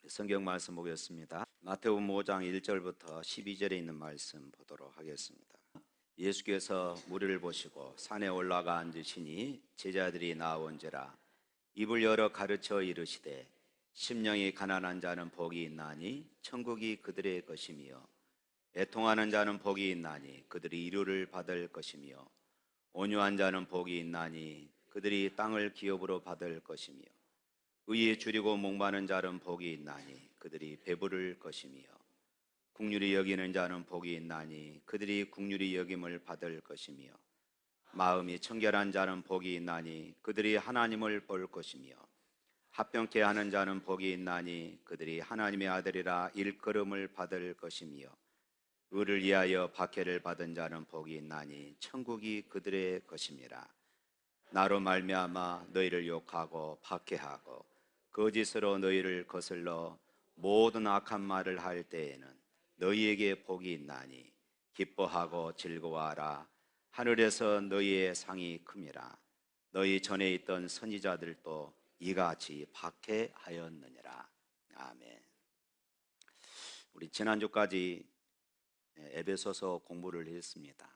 성경 말씀 보겠습니다. 마태복음 5장 1절부터 12절에 있는 말씀 보도록 하겠습니다. 예수께서 무리를 보시고 산에 올라가 앉으시니 제자들이 나온지라 입을 열어 가르쳐 이르시되 심령이 가난한 자는 복이 있나니 천국이 그들의 것이며 애통하는 자는 복이 있나니 그들이 위로를 받을 것이며 온유한 자는 복이 있나니 그들이 땅을 기업으로 받을 것이며 의에 줄이고 목마른 자는 복이 있나니 그들이 배부를 것이며 긍휼히 여기는 자는 복이 있나니 그들이 긍휼히 여김을 받을 것이며 마음이 청결한 자는 복이 있나니 그들이 하나님을 볼 것이며 합병케 하는 자는 복이 있나니 그들이 하나님의 아들이라 일컬음을 받을 것이며 의를 위하여 박해를 받은 자는 복이 있나니 천국이 그들의 것임이라. 나로 말미암아 너희를 욕하고 박해하고 거짓으로 너희를 거슬러 모든 악한 말을 할 때에는 너희에게 복이 있나니 기뻐하고 즐거워하라. 하늘에서 너희의 상이 큼이라. 너희 전에 있던 선지자들도 이같이 박해하였느니라. 아멘. 우리 지난주까지 에베소서 공부를 했습니다.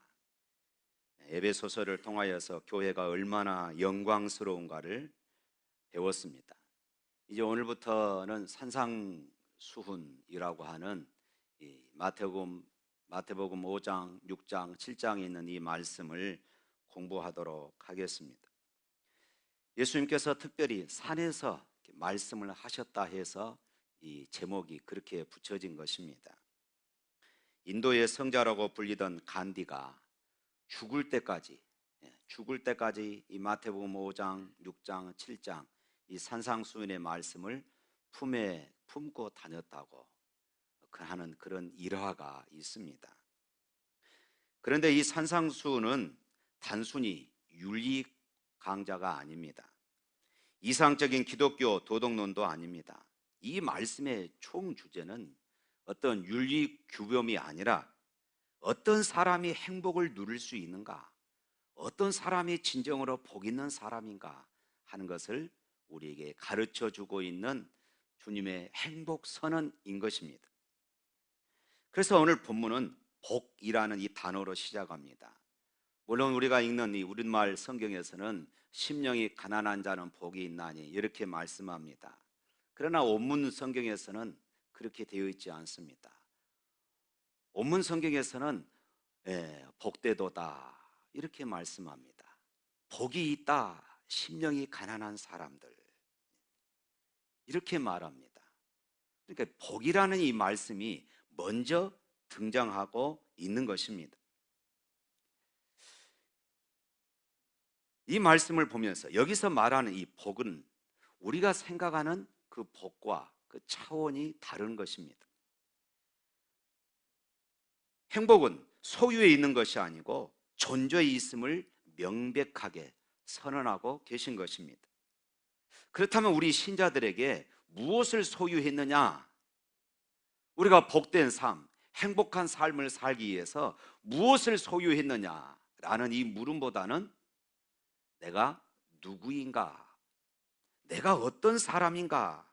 에베소서를 통하여서 교회가 얼마나 영광스러운가를 배웠습니다. 이제 오늘부터는 산상수훈이라고 하는 이 마태복음 5장, 6장, 7장에 있는 이 말씀을 공부하도록 하겠습니다. 예수님께서 특별히 산에서 말씀을 하셨다 해서 이 제목이 그렇게 붙여진 것입니다. 인도의 성자라고 불리던 간디가 죽을 때까지 이 마태복음 5장, 6장, 7장 이 산상수훈의 말씀을 품에 품고 다녔다고 하는 그런 일화가 있습니다. 그런데 이 산상수훈은 단순히 윤리 강좌가 아닙니다. 이상적인 기독교 도덕론도 아닙니다. 이 말씀의 총 주제는 어떤 윤리 규범이 아니라 어떤 사람이 행복을 누릴 수 있는가, 어떤 사람이 진정으로 복 있는 사람인가 하는 것을 우리에게 가르쳐 주고 있는 주님의 행복 선언인 것입니다. 그래서 오늘 본문은 복이라는 이 단어로 시작합니다. 물론 우리가 읽는 이 우리말 성경에서는 심령이 가난한 자는 복이 있나니 이렇게 말씀합니다. 그러나 원문 성경에서는 그렇게 되어 있지 않습니다. 원문 성경에서는 복되도다 이렇게 말씀합니다. 복이 있다, 심령이 가난한 사람들 이렇게 말합니다. 그러니까 복이라는 이 말씀이 먼저 등장하고 있는 것입니다. 이 말씀을 보면서 여기서 말하는 이 복은 우리가 생각하는 그 복과 그 차원이 다른 것입니다. 행복은 소유에 있는 것이 아니고 존재에 있음을 명백하게 선언하고 계신 것입니다. 그렇다면 우리 신자들에게 무엇을 소유했느냐? 우리가 복된 삶, 행복한 삶을 살기 위해서 무엇을 소유했느냐라는 이 물음보다는 내가 누구인가? 내가 어떤 사람인가?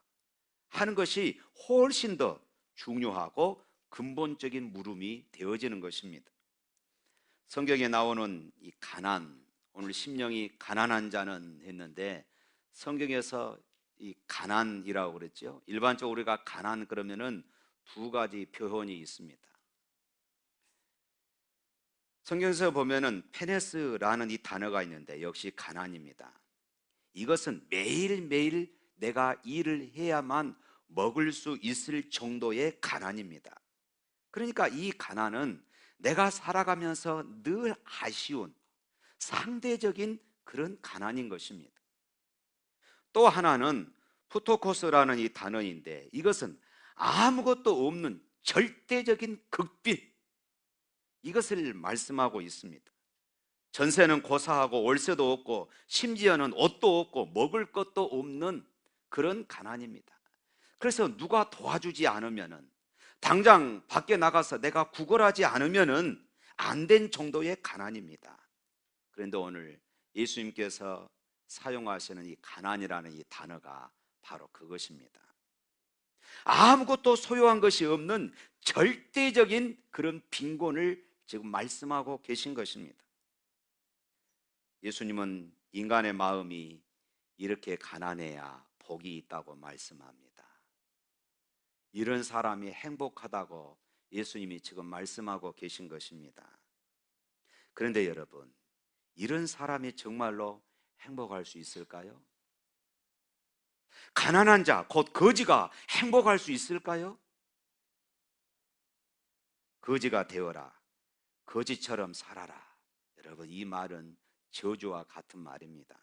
하는 것이 훨씬 더 중요하고 근본적인 물음이 되어지는 것입니다. 성경에 나오는 이 가난, 오늘 심령이 가난한 자는 했는데 성경에서 이 가난이라고 그랬죠. 일반적으로 우리가 가난 그러면은 두 가지 표현이 있습니다. 성경에서 보면은 페네스라는 이 단어가 있는데 역시 가난입니다. 이것은 매일매일 내가 일을 해야만 먹을 수 있을 정도의 가난입니다. 그러니까 이 가난은 내가 살아가면서 늘 아쉬운 상대적인 그런 가난인 것입니다. 또 하나는 푸토코스라는 이 단어인데 이것은 아무것도 없는 절대적인 극빈, 이것을 말씀하고 있습니다. 전세는 고사하고 월세도 없고 심지어는 옷도 없고 먹을 것도 없는 그런 가난입니다. 그래서 누가 도와주지 않으면은, 당장 밖에 나가서 내가 구걸하지 않으면은 안 된 정도의 가난입니다. 그런데 오늘 예수님께서 사용하시는 이 가난이라는 이 단어가 바로 그것입니다. 아무것도 소유한 것이 없는 절대적인 그런 빈곤을 지금 말씀하고 계신 것입니다. 예수님은 인간의 마음이 이렇게 가난해야 복이 있다고 말씀합니다. 이런 사람이 행복하다고 예수님이 지금 말씀하고 계신 것입니다. 그런데 여러분, 이런 사람이 정말로 행복할 수 있을까요? 가난한 자, 곧 거지가 행복할 수 있을까요? 거지가 되어라, 거지처럼 살아라. 여러분, 이 말은 저주와 같은 말입니다.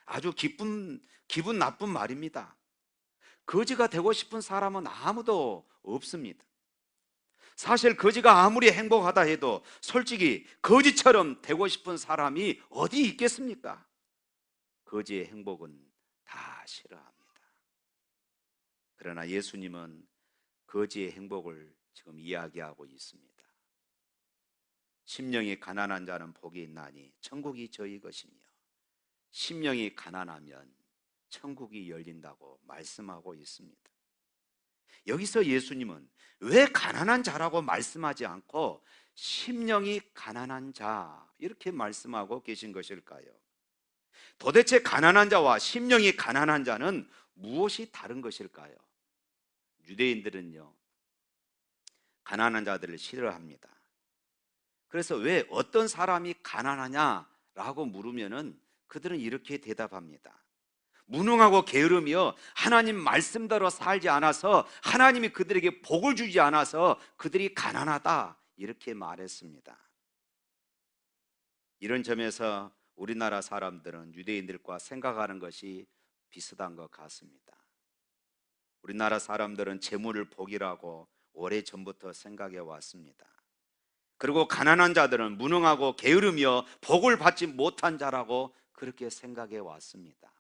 아주 기분 나쁜 말입니다. 거지가 되고 싶은 사람은 아무도 없습니다. 사실 거지가 아무리 행복하다 해도 솔직히 거지처럼 되고 싶은 사람이 어디 있겠습니까? 거지의 행복은 다 싫어합니다. 그러나 예수님은 거지의 행복을 지금 이야기하고 있습니다. 심령이 가난한 자는 복이 있나니 천국이 저희 것이며, 심령이 가난하면 천국이 열린다고 말씀하고 있습니다. 여기서 예수님은 왜 가난한 자라고 말씀하지 않고 심령이 가난한 자 이렇게 말씀하고 계신 것일까요? 도대체 가난한 자와 심령이 가난한 자는 무엇이 다른 것일까요? 유대인들은요, 가난한 자들을 싫어합니다. 그래서 왜 어떤 사람이 가난하냐라고 물으면은 그들은 이렇게 대답합니다. 무능하고 게으르며 하나님 말씀대로 살지 않아서, 하나님이 그들에게 복을 주지 않아서 그들이 가난하다, 이렇게 말했습니다. 이런 점에서 우리나라 사람들은 유대인들과 생각하는 것이 비슷한 것 같습니다. 우리나라 사람들은 재물을 복이라고 오래전부터 생각해 왔습니다. 그리고 가난한 자들은 무능하고 게으르며 복을 받지 못한 자라고 그렇게 생각해 왔습니다.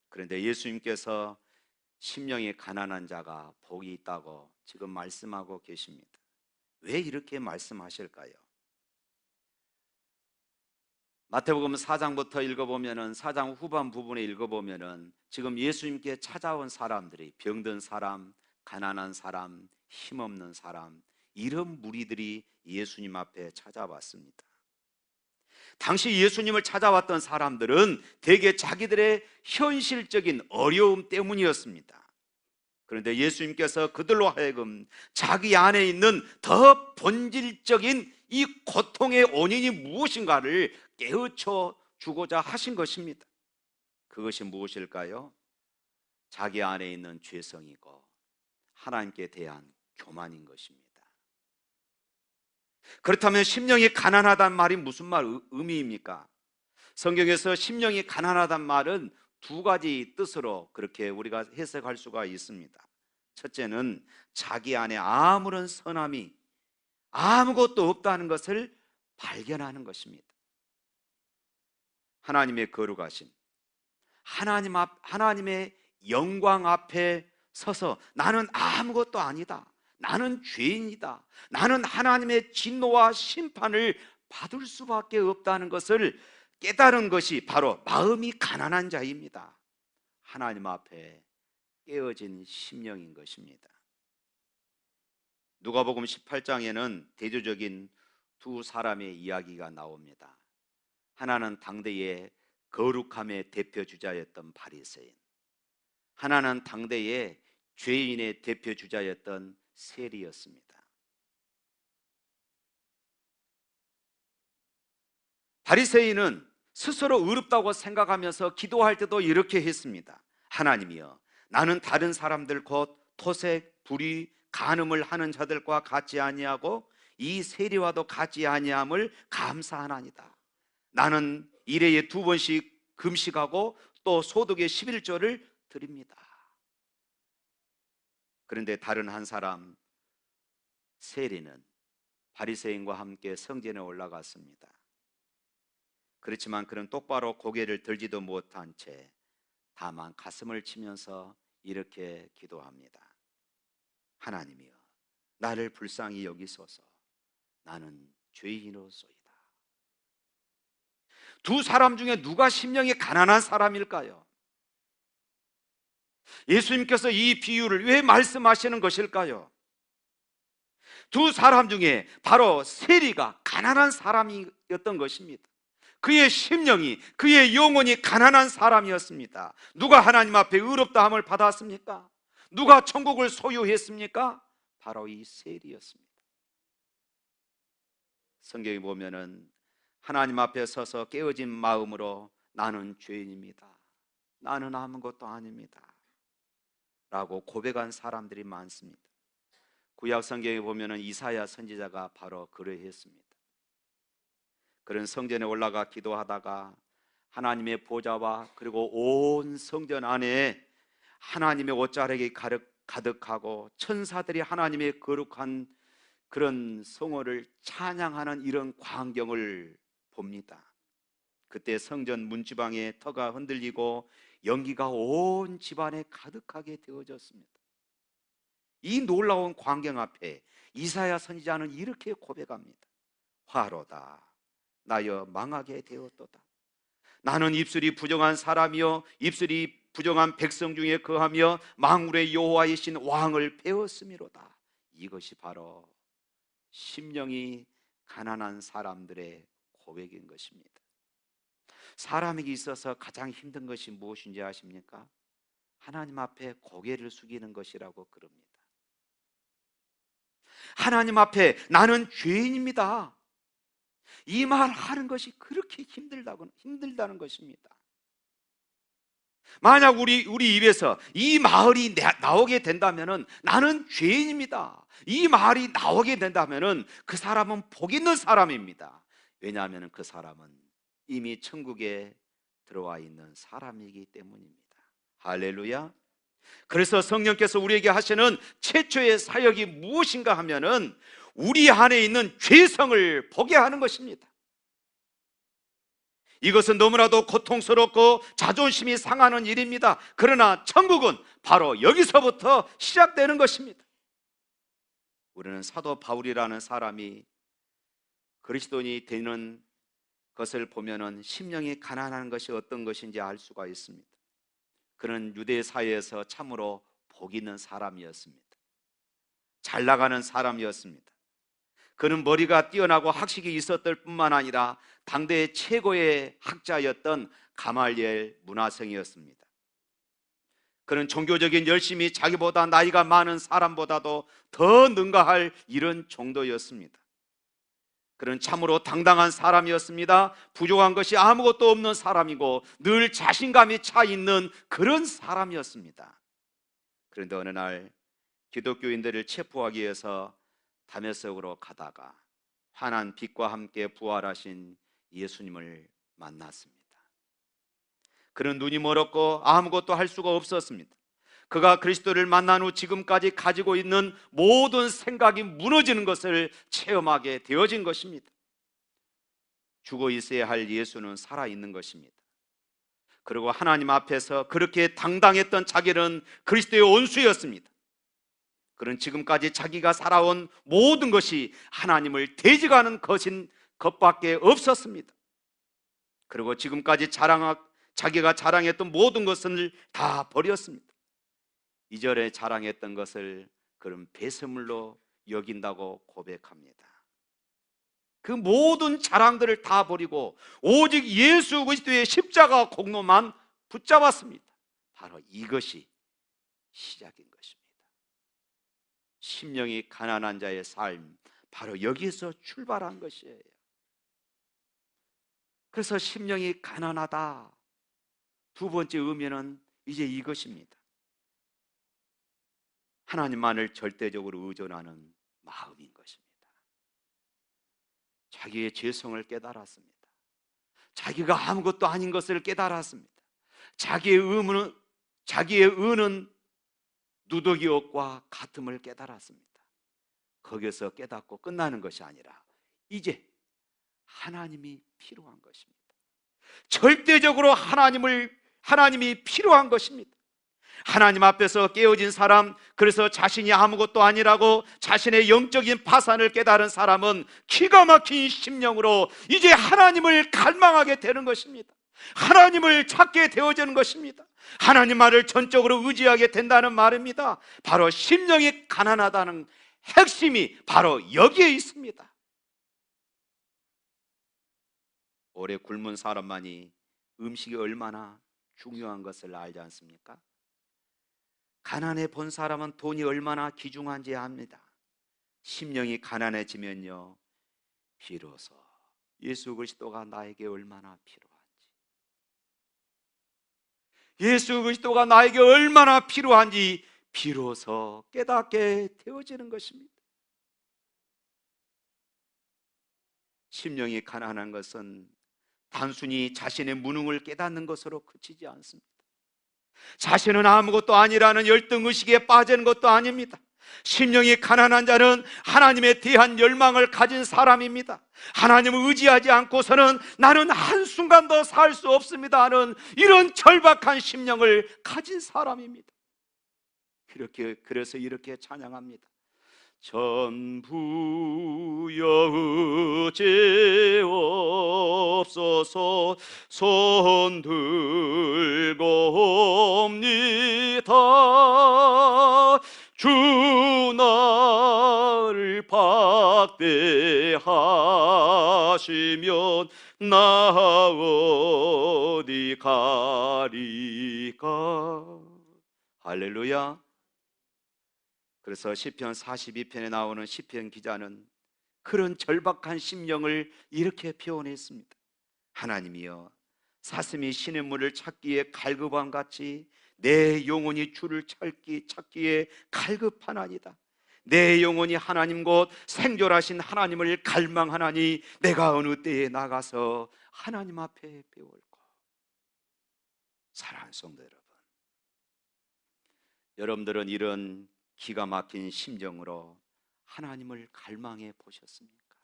그런데 예수님께서 심령이 가난한 자가 복이 있다고 지금 말씀하고 계십니다. 왜 이렇게 말씀하실까요? 마태복음 4장부터 읽어보면은, 4장 후반 부분에 읽어보면은 지금 예수님께 찾아온 사람들이 병든 사람, 가난한 사람, 힘없는 사람, 이런 무리들이 예수님 앞에 찾아왔습니다. 당시 예수님을 찾아왔던 사람들은 대개 자기들의 현실적인 어려움 때문이었습니다. 그런데 예수님께서 그들로 하여금 자기 안에 있는 더 본질적인 이 고통의 원인이 무엇인가를 깨우쳐 주고자 하신 것입니다. 그것이 무엇일까요? 자기 안에 있는 죄성이고 하나님께 대한 교만인 것입니다. 그렇다면 심령이 가난하단 말이 무슨 의미입니까? 성경에서 심령이 가난하단 말은 두 가지 뜻으로 그렇게 우리가 해석할 수가 있습니다. 첫째는 자기 안에 아무런 선함이 아무것도 없다는 것을 발견하는 것입니다. 하나님의 거룩하심, 하나님의 영광 앞에 서서 나는 아무것도 아니다, 나는 죄인이다, 나는 하나님의 진노와 심판을 받을 수밖에 없다는 것을 깨달은 것이 바로 마음이 가난한 자입니다. 하나님 앞에 깨어진 심령인 것입니다. 누가복음 18장에는 대조적인 두 사람의 이야기가 나옵니다. 하나는 당대의 거룩함의 대표 주자였던 바리새인, 하나는 당대의 죄인의 대표 주자였던 세리였습니다. 바리새인은 스스로 의롭다고 생각하면서 기도할 때도 이렇게 했습니다. 하나님이여, 나는 다른 사람들 곧 토색, 불의, 간음을 하는 자들과 같지 아니하고 이 세리와도 같지 아니함을 감사하나이다. 나는 일회에 2번씩 금식하고 또 소득의 11조를 드립니다. 그런데 다른 한 사람 세리는 바리새인과 함께 성전에 올라갔습니다. 그렇지만 그는 똑바로 고개를 들지도 못한 채 다만 가슴을 치면서 이렇게 기도합니다. 하나님이여, 나를 불쌍히 여기소서. 나는 죄인이로소이다. 두 사람 중에 누가 심령이 가난한 사람일까요? 예수님께서 이 비유를 왜 말씀하시는 것일까요? 두 사람 중에 바로 세리가 가난한 사람이었던 것입니다. 그의 심령이, 그의 영혼이 가난한 사람이었습니다. 누가 하나님 앞에 의롭다함을 받았습니까? 누가 천국을 소유했습니까? 바로 이 세리였습니다. 성경에 보면은 하나님 앞에 서서 깨어진 마음으로 나는 죄인입니다, 나는 아무것도 아닙니다 라고 고백한 사람들이 많습니다. 구약 성경에 보면은 이사야 선지자가 바로 그러했습니다. 그런 성전에 올라가 기도하다가 하나님의 보좌와 그리고 온 성전 안에 하나님의 옷자락이 가득하고 천사들이 하나님의 거룩한 그런 성호를 찬양하는 이런 광경을 봅니다. 그때 성전 문지방의 터가 흔들리고 연기가 온 집안에 가득하게 되어졌습니다. 이 놀라운 광경 앞에 이사야 선지자는 이렇게 고백합니다. 화로다, 나여 망하게 되었도다. 나는 입술이 부정한 사람이요 입술이 부정한 백성 중에 거하며 만군의 여호와이신 왕을 배웠음이로다. 이것이 바로 심령이 가난한 사람들의 고백인 것입니다. 사람에게 있어서 가장 힘든 것이 무엇인지 아십니까? 하나님 앞에 고개를 숙이는 것이라고 그럽니다. 하나님 앞에 나는 죄인입니다, 이 말 하는 것이 그렇게 힘들다는 것입니다. 만약 우리 입에서 이 말이 나오게 된다면 나는 죄인입니다, 이 말이 나오게 된다면 그 사람은 복 있는 사람입니다. 왜냐하면 그 사람은 이미 천국에 들어와 있는 사람이기 때문입니다. 할렐루야. 그래서 성령께서 우리에게 하시는 최초의 사역이 무엇인가 하면은 우리 안에 있는 죄성을 보게 하는 것입니다. 이것은 너무나도 고통스럽고 자존심이 상하는 일입니다. 그러나 천국은 바로 여기서부터 시작되는 것입니다. 우리는 사도 바울이라는 사람이 그리스도인이 되는 것을 보면은 심령이 가난한 것이 어떤 것인지 알 수가 있습니다. 그는 유대 사회에서 참으로 복 있는 사람이었습니다. 잘 나가는 사람이었습니다. 그는 머리가 뛰어나고 학식이 있었을 뿐만 아니라 당대의 최고의 학자였던 가말리엘 문화생이었습니다. 그는 종교적인 열심이 자기보다 나이가 많은 사람보다도 더 능가할 이런 정도였습니다. 그는 참으로 당당한 사람이었습니다. 부족한 것이 아무것도 없는 사람이고 늘 자신감이 차 있는 그런 사람이었습니다. 그런데 어느 날 기독교인들을 체포하기 위해서 다메섹으로 가다가 환한 빛과 함께 부활하신 예수님을 만났습니다. 그는 눈이 멀었고 아무것도 할 수가 없었습니다. 그가 그리스도를 만난 후 지금까지 가지고 있는 모든 생각이 무너지는 것을 체험하게 되어진 것입니다. 죽어 있어야 할 예수는 살아있는 것입니다. 그리고 하나님 앞에서 그렇게 당당했던 자기는 그리스도의 원수였습니다. 그는 지금까지 자기가 살아온 모든 것이 하나님을 대적하는 것밖에 없었습니다. 그리고 지금까지 자기가 자랑했던 모든 것을 다 버렸습니다. 이전에 자랑했던 것을 그런 배설물로 여긴다고 고백합니다. 그 모든 자랑들을 다 버리고 오직 예수 그리스도의 십자가 공로만 붙잡았습니다. 바로 이것이 시작인 것입니다. 심령이 가난한 자의 삶, 바로 여기서 출발한 것이에요. 그래서 심령이 가난하다, 두 번째 의미는 이제 이것입니다. 하나님만을 절대적으로 의존하는 마음인 것입니다. 자기의 죄성을 깨달았습니다. 자기가 아무것도 아닌 것을 깨달았습니다. 자기의 의는 누더기옷과 같음을 깨달았습니다. 거기서 깨닫고 끝나는 것이 아니라 이제 하나님이 필요한 것입니다. 절대적으로 하나님이 필요한 것입니다. 하나님 앞에서 깨어진 사람, 그래서 자신이 아무것도 아니라고 자신의 영적인 파산을 깨달은 사람은 기가 막힌 심령으로 이제 하나님을 갈망하게 되는 것입니다. 하나님을 찾게 되어지는 것입니다. 하나님 말을 전적으로 의지하게 된다는 말입니다. 바로 심령이 가난하다는 핵심이 바로 여기에 있습니다. 오래 굶은 사람만이 음식이 얼마나 중요한 것을 알지 않습니까? 가난해 본 사람은 돈이 얼마나 귀중한지 압니다. 심령이 가난해지면요, 비로소 예수 그리스도가 나에게 얼마나 필요한지, 예수 그리스도가 나에게 얼마나 필요한지 비로소 깨닫게 되어지는 것입니다. 심령이 가난한 것은 단순히 자신의 무능을 깨닫는 것으로 그치지 않습니다. 자신은 아무것도 아니라는 열등의식에 빠지는 것도 아닙니다. 심령이 가난한 자는 하나님에 대한 열망을 가진 사람입니다. 하나님을 의지하지 않고서는 나는 한순간도 살 수 없습니다 하는 이런 절박한 심령을 가진 사람입니다. 그래서 이렇게 찬양합니다. 전부 여의제옵소서 손 들고 옵니다. 주 나를 박대하시면 나 어디 가리까. 할렐루야. 그래서 시편 42편에 나오는 시편 기자는 그런 절박한 심령을 이렇게 표현했습니다. 하나님이여, 사슴이 시냇물을 찾기에 갈급함 같이 내 영혼이 주를 찾기에 갈급하나이다. 내 영혼이 하나님 곧 생존하신 하나님을 갈망하나니 내가 어느 때에 나가서 하나님 앞에 배울까. 사랑하는 성도 여러분, 여러분들은 이런 기가 막힌 심정으로 하나님을 갈망해 보셨습니까?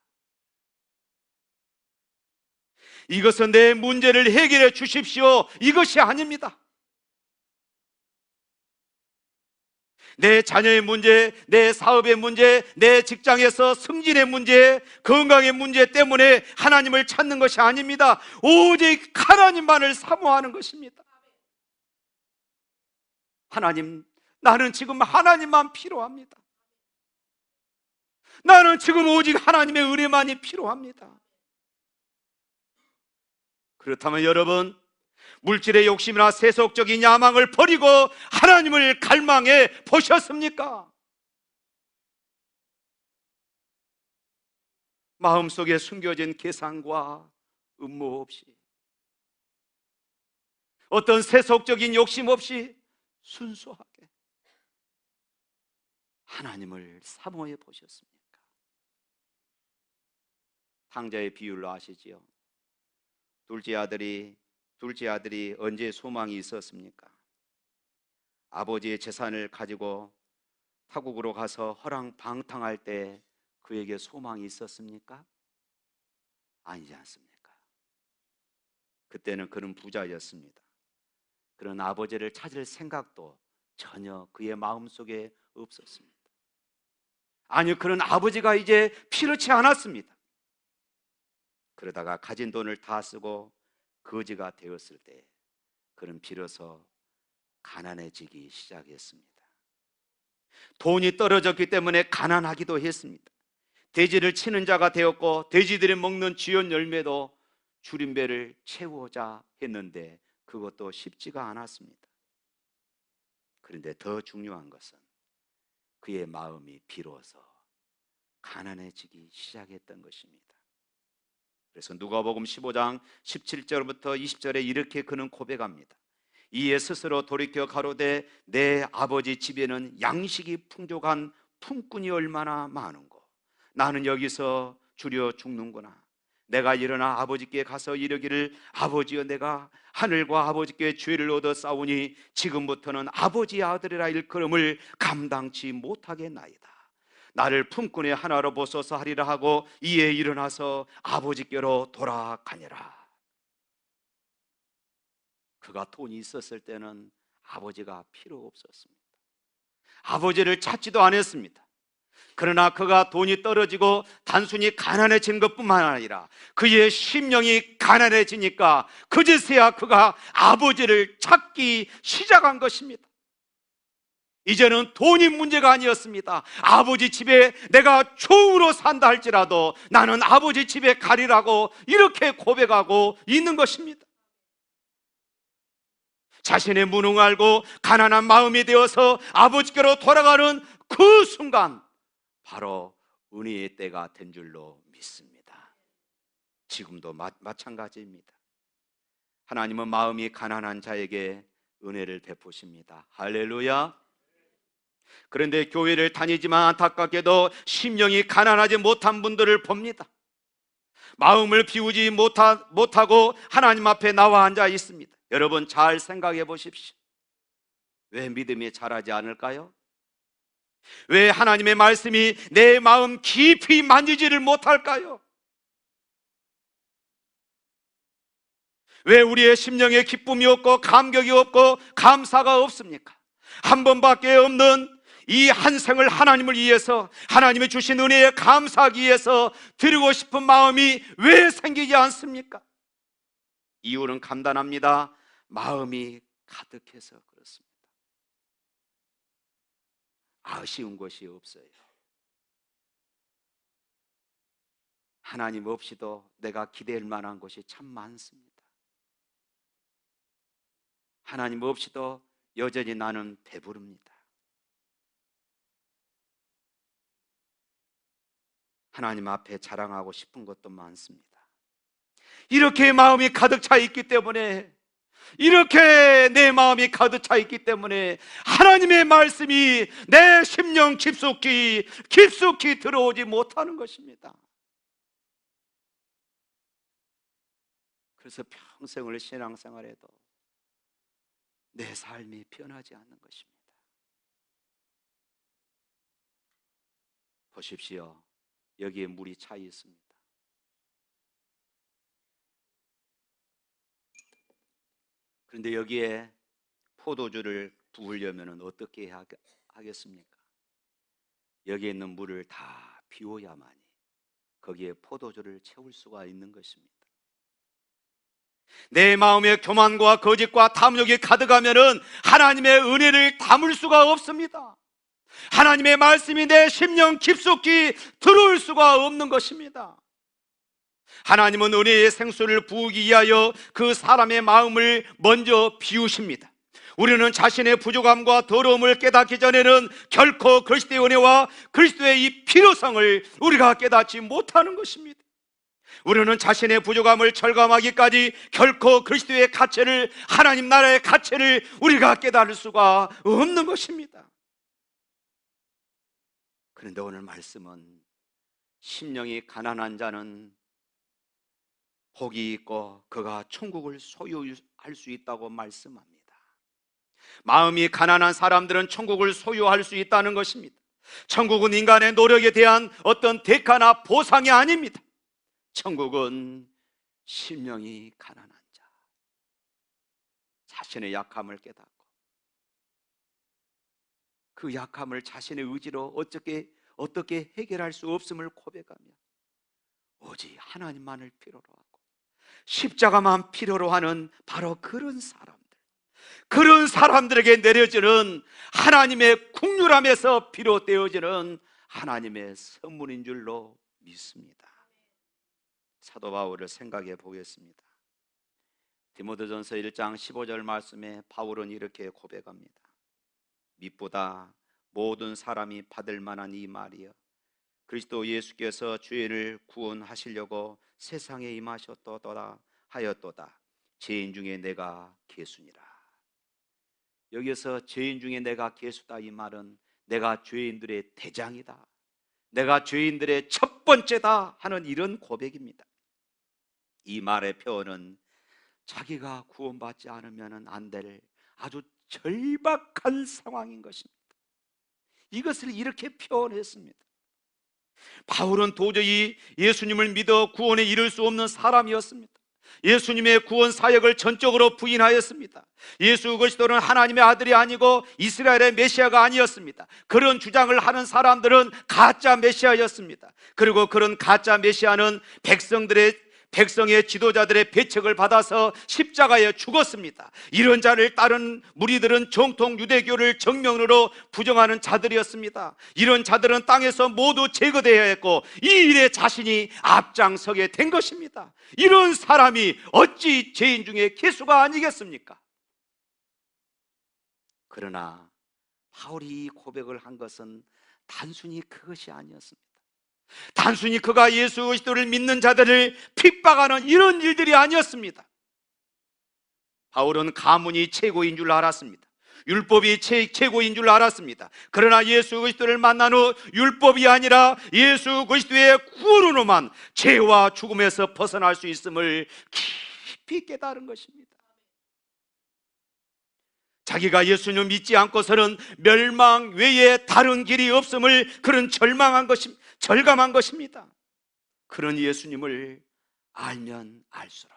이것은 내 문제를 해결해 주십시오, 이것이 아닙니다. 내 자녀의 문제, 내 사업의 문제, 내 직장에서 승진의 문제, 건강의 문제 때문에 하나님을 찾는 것이 아닙니다. 오직 하나님만을 사모하는 것입니다. 하나님, 나는 지금 하나님만 필요합니다. 나는 지금 오직 하나님의 은혜만이 필요합니다. 그렇다면 여러분, 물질의 욕심이나 세속적인 야망을 버리고 하나님을 갈망해 보셨습니까? 마음속에 숨겨진 계산과 음모 없이, 어떤 세속적인 욕심 없이 순수하게 하나님을 사모해 보셨습니까? 탕자의 비유를 아시지요? 둘째 아들이 언제 소망이 있었습니까? 아버지의 재산을 가지고 타국으로 가서 허랑방탕할 때 그에게 소망이 있었습니까? 아니지 않습니까? 그때는 그는 부자였습니다. 그런 아버지를 찾을 생각도 전혀 그의 마음속에 없었습니다. 아니, 그런 아버지가 이제 필요치 않았습니다. 그러다가 가진 돈을 다 쓰고 거지가 되었을 때 그는 비로소 가난해지기 시작했습니다. 돈이 떨어졌기 때문에 가난하기도 했습니다. 돼지를 치는 자가 되었고 돼지들이 먹는 쥐연 열매도 줄임배를 채우고자 했는데 그것도 쉽지가 않았습니다. 그런데 더 중요한 것은 그의 마음이 비로소 가난해지기 시작했던 것입니다. 그래서 누가복음 15장 17절부터 20절에 이렇게 그는 고백합니다. 이에 스스로 돌이켜 가로되 내 아버지 집에는 양식이 풍족한 품꾼이 얼마나 많은고 나는 여기서 주려 죽는구나. 내가 일어나 아버지께 가서 이르기를 아버지여, 내가 하늘과 아버지께 죄를 얻어 싸우니 지금부터는 아버지의 아들이라 일컬음을 감당치 못하겠나이다. 나를 품꾼의 하나로 보소서 하리라 하고 이에 일어나서 아버지께로 돌아가니라. 그가 돈이 있었을 때는 아버지가 필요 없었습니다. 아버지를 찾지도 않았습니다. 그러나 그가 돈이 떨어지고 단순히 가난해진 것뿐만 아니라 그의 심령이 가난해지니까 그제서야 그가 아버지를 찾기 시작한 것입니다. 이제는 돈이 문제가 아니었습니다. 아버지 집에 내가 종으로 산다 할지라도 나는 아버지 집에 가리라고 이렇게 고백하고 있는 것입니다. 자신의 무능을 알고 가난한 마음이 되어서 아버지께로 돌아가는 그 순간 바로 은혜의 때가 된 줄로 믿습니다. 지금도 마찬가지입니다. 하나님은 마음이 가난한 자에게 은혜를 베푸십니다. 할렐루야. 그런데 교회를 다니지만 안타깝게도 심령이 가난하지 못한 분들을 봅니다. 마음을 비우지 못하고 하나님 앞에 나와 앉아 있습니다. 여러분 잘 생각해 보십시오. 왜 믿음이 자라지 않을까요? 왜 하나님의 말씀이 내 마음 깊이 만지지를 못할까요? 왜 우리의 심령에 기쁨이 없고 감격이 없고 감사가 없습니까? 한 번밖에 없는 이 한 생을 하나님을 위해서, 하나님이 주신 은혜에 감사하기 위해서 드리고 싶은 마음이 왜 생기지 않습니까? 이유는 간단합니다. 마음이 가득해서 그렇습니다. 아쉬운 것이 없어요. 하나님 없이도 내가 기댈 만한 것이 참 많습니다. 하나님 없이도 여전히 나는 배부릅니다. 하나님 앞에 자랑하고 싶은 것도 많습니다. 이렇게 마음이 가득 차 있기 때문에, 이렇게 내 마음이 가득 차 있기 때문에 하나님의 말씀이 내 심령 깊숙이 들어오지 못하는 것입니다. 그래서 평생을 신앙생활해도 내 삶이 변하지 않는 것입니다. 보십시오. 여기에 물이 차 있습니다. 그런데 여기에 포도주를 부으려면 어떻게 하겠습니까? 여기에 있는 물을 다 비워야만이 거기에 포도주를 채울 수가 있는 것입니다. 내 마음에 교만과 거짓과 탐욕이 가득하면 하나님의 은혜를 담을 수가 없습니다. 하나님의 말씀이 내 심령 깊숙이 들어올 수가 없는 것입니다. 하나님은 은혜의 생수를 부으기 위하여 그 사람의 마음을 먼저 비우십니다. 우리는 자신의 부족함과 더러움을 깨닫기 전에는 결코 그리스도의 은혜와 그리스도의 이 필요성을 우리가 깨닫지 못하는 것입니다. 우리는 자신의 부족함을 절감하기까지 결코 그리스도의 가치를, 하나님 나라의 가치를 우리가 깨달을 수가 없는 것입니다. 그런데 오늘 말씀은 심령이 가난한 자는 복이 있고 그가 천국을 소유할 수 있다고 말씀합니다. 마음이 가난한 사람들은 천국을 소유할 수 있다는 것입니다. 천국은 인간의 노력에 대한 어떤 대가나 보상이 아닙니다. 천국은 심령이 가난한 자, 자신의 약함을 깨닫고 그 약함을 자신의 의지로 어떻게 해결할 수 없음을 고백하며 오직 하나님만을 필요로 하고 십자가만 필요로 하는 바로 그런 사람들에게 내려지는 하나님의 국률함에서 비롯되어지는 하나님의 선물인 줄로 믿습니다. 사도 바울을 생각해 보겠습니다. 디모데전서 1장 15절 말씀에 바울은 이렇게 고백합니다. 밑보다 모든 사람이 받을 만한 이 말이여, 그리스도 예수께서 죄인을 구원하시려고 세상에 임하셨도다 하였도다. 죄인 중에 내가 괴수니라. 여기서 죄인 중에 내가 괴수다, 이 말은 내가 죄인들의 대장이다, 내가 죄인들의 첫 번째다 하는 이런 고백입니다. 이 말의 표현은 자기가 구원받지 않으면 안 될 아주 절박한 상황인 것입니다. 이것을 이렇게 표현했습니다. 바울은 도저히 예수님을 믿어 구원에 이를 수 없는 사람이었습니다. 예수님의 구원 사역을 전적으로 부인하였습니다. 예수 그리스도는 하나님의 아들이 아니고 이스라엘의 메시아가 아니었습니다. 그런 주장을 하는 사람들은 가짜 메시아였습니다. 그리고 그런 가짜 메시아는 백성의 지도자들의 배척을 받아서 십자가에 죽었습니다. 이런 자를 따른 무리들은 정통 유대교를 정면으로 부정하는 자들이었습니다. 이런 자들은 땅에서 모두 제거되어야 했고 이 일에 자신이 앞장서게 된 것입니다. 이런 사람이 어찌 죄인 중에 괴수가 아니겠습니까? 그러나 바울이 이 고백을 한 것은 단순히 그것이 아니었습니다. 단순히 그가 예수 그리스도를 믿는 자들을 핍박하는 이런 일들이 아니었습니다. 바울은 가문이 최고인 줄 알았습니다. 율법이 최고인 줄 알았습니다. 그러나 예수 그리스도를 만난 후 율법이 아니라 예수 그리스도의 구원으로만 죄와 죽음에서 벗어날 수 있음을 깊이 깨달은 것입니다. 자기가 예수님을 믿지 않고서는 멸망 외에 다른 길이 없음을 그런 절감한 것입니다. 그런 예수님을 알면 알수록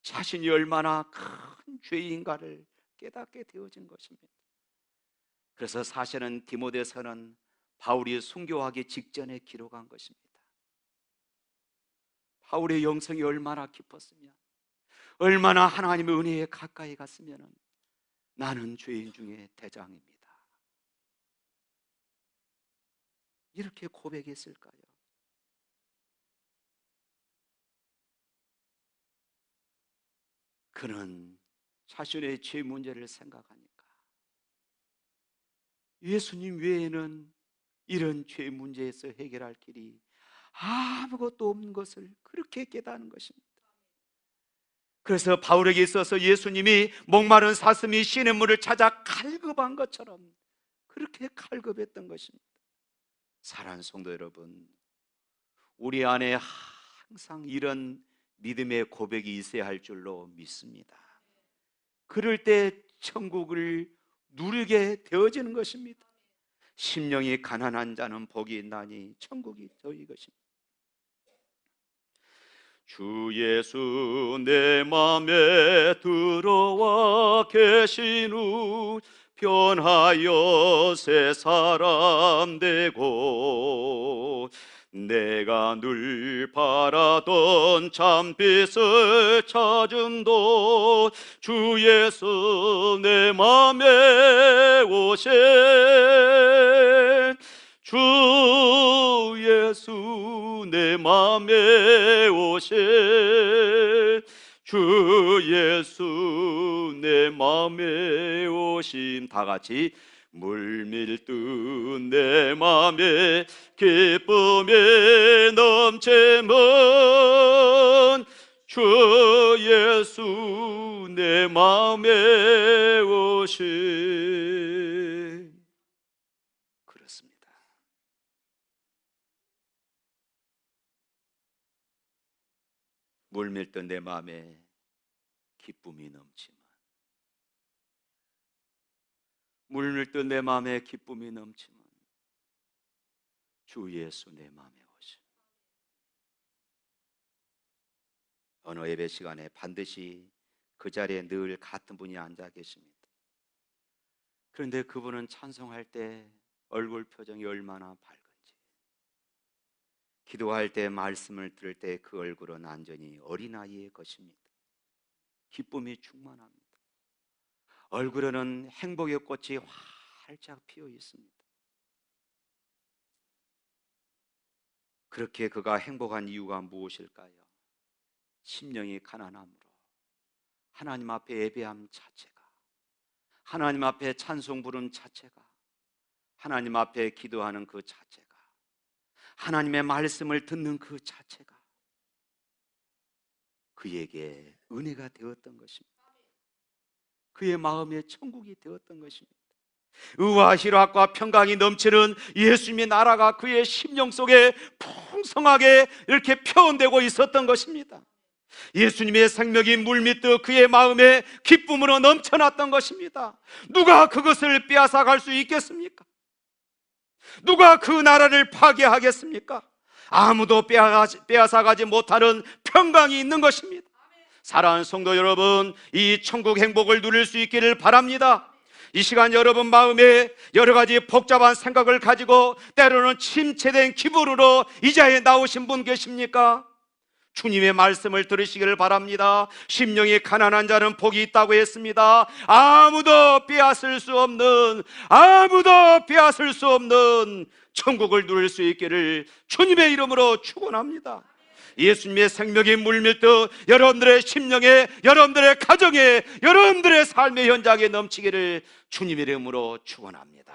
자신이 얼마나 큰 죄인가를 깨닫게 되어진 것입니다. 그래서 사실은 디모데서는 바울이 순교하기 직전에 기록한 것입니다. 바울의 영성이 얼마나 깊었으면, 얼마나 하나님의 은혜에 가까이 갔으면 나는 죄인 중에 대장입니다, 이렇게 고백했을까요? 그는 자신의 죄 문제를 생각하니까 예수님 외에는 이런 죄 문제에서 해결할 길이 아무것도 없는 것을 그렇게 깨닫는 것입니다. 그래서 바울에게 있어서 예수님이 목마른 사슴이 시냇물을 찾아 갈급한 것처럼 그렇게 갈급했던 것입니다. 사랑하는 성도 여러분, 우리 안에 항상 이런 믿음의 고백이 있어야 할 줄로 믿습니다. 그럴 때 천국을 누리게 되어지는 것입니다. 심령이 가난한 자는 복이 있나니 천국이 저희 것입니다. 주 예수 내 맘에 들어와 계신 후 변하여 새 사람 되고 내가 늘 바라던 참빛을 찾음도 주 예수 내 맘에 오신 주 예수 내 맘에 오신 주 예수 내 맘에 오심. 다 같이 물밀듯 내 맘에 기쁨이 넘치면 주 예수 내 맘에 오심. 그렇습니다. 물밀듯 내 맘에 기쁨이 넘치면, 물밀듯 내 마음에 기쁨이 넘치면 주 예수 내 마음에 오심. 어느 예배 시간에 반드시 그 자리에 늘 같은 분이 앉아 계십니다. 그런데 그분은 찬송할 때 얼굴 표정이 얼마나 밝은지, 기도할 때 말씀을 들을 때 그 얼굴은 완전히 어린아이의 것입니다. 기쁨이 충만합니다. 얼굴에는 행복의 꽃이 활짝 피어 있습니다. 그렇게 그가 행복한 이유가 무엇일까요? 심령이 가난함으로 하나님 앞에 예배함 자체가, 하나님 앞에 찬송 부른 자체가, 하나님 앞에 기도하는 그 자체가, 하나님의 말씀을 듣는 그 자체가 그에게 은혜가 되었던 것입니다. 그의 마음에 천국이 되었던 것입니다. 의와 희락과 평강이 넘치는 예수님의 나라가 그의 심령 속에 풍성하게 이렇게 표현되고 있었던 것입니다. 예수님의 생명이 물밀듯 그의 마음에 기쁨으로 넘쳐났던 것입니다. 누가 그것을 빼앗아 갈 수 있겠습니까? 누가 그 나라를 파괴하겠습니까? 아무도 빼앗아 가지 못하는 평강이 있는 것입니다. 사랑하는 성도 여러분, 이 천국 행복을 누릴 수 있기를 바랍니다. 이 시간 여러분 마음에 여러 가지 복잡한 생각을 가지고 때로는 침체된 기분으로 이 자리에 나오신 분 계십니까? 주님의 말씀을 들으시기를 바랍니다. 심령이 가난한 자는 복이 있다고 했습니다. 아무도 빼앗을 수 없는 천국을 누릴 수 있기를 주님의 이름으로 축원합니다. 예수님의 생명이 물밀듯 여러분들의 심령에, 여러분들의 가정에, 여러분들의 삶의 현장에 넘치기를 주님의 이름으로 축원합니다.